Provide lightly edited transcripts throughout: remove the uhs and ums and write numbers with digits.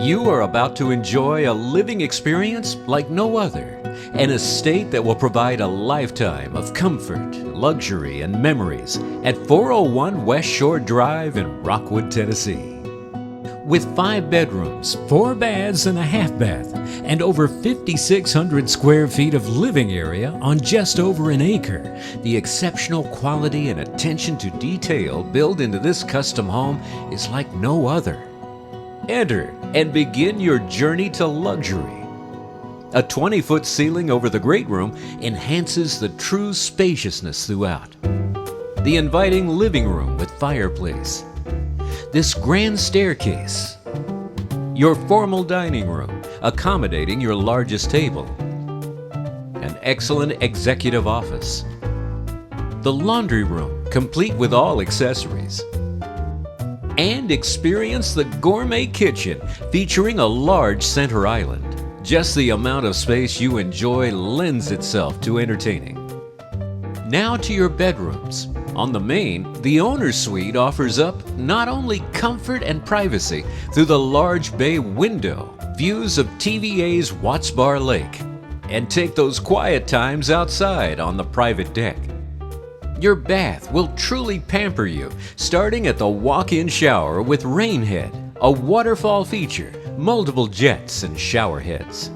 You are about to enjoy a living experience like no other. An estate that will provide a lifetime of comfort, luxury, and memories at 401 West Shore Drive in Rockwood, Tennessee. With 5 bedrooms, 4 baths, and a half bath, and over 5,600 square feet of living area on just over an acre, the exceptional quality and attention to detail built into this custom home is like no other. Enter and begin your journey to luxury. A 20-foot ceiling over the great room enhances the true spaciousness throughout. The inviting living room with fireplace. This grand staircase. Your formal dining room, accommodating your largest table. An excellent executive office. The laundry room, complete with all accessories. And experience the gourmet kitchen, featuring a large center island. Just the amount of space you enjoy lends itself to entertaining. Now to your bedrooms. On the main, the owner's suite offers up not only comfort and privacy through the large bay window, views of TVA's Watts Bar Lake, and take those quiet times outside on the private deck. Your bath will truly pamper you, starting at the walk-in shower with rain head, a waterfall feature, multiple jets, and shower heads.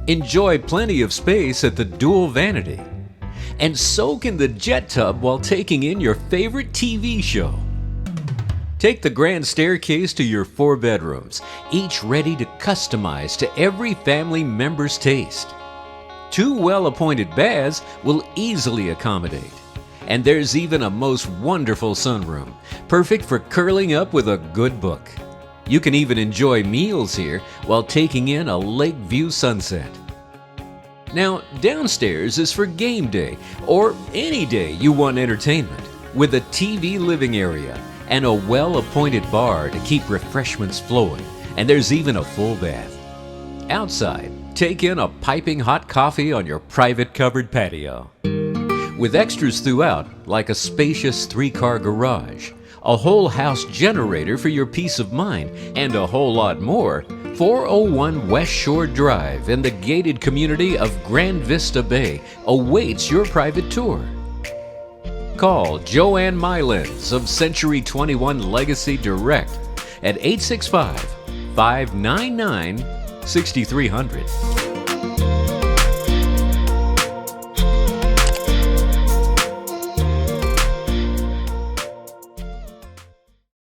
Enjoy plenty of space at the dual vanity, and soak in the jet tub while taking in your favorite TV show. Take the grand staircase to your 4 bedrooms, each ready to customize to every family member's taste. 2 well-appointed baths will easily accommodate. And there's even a most wonderful sunroom, perfect for curling up with a good book. You can even enjoy meals here while taking in a lake view sunset. Now, downstairs is for game day or any day you want entertainment, with a TV living area and a well-appointed bar to keep refreshments flowing, and there's even a full bath. Outside, take in a piping hot coffee on your private covered patio. With extras throughout, like a spacious 3-car garage, a whole house generator for your peace of mind, and a whole lot more, 401 West Shore Drive in the gated community of Grande Vista Bay awaits your private tour. Call Joanne Mielenz of Century 21 Legacy Direct at 865-599-6300.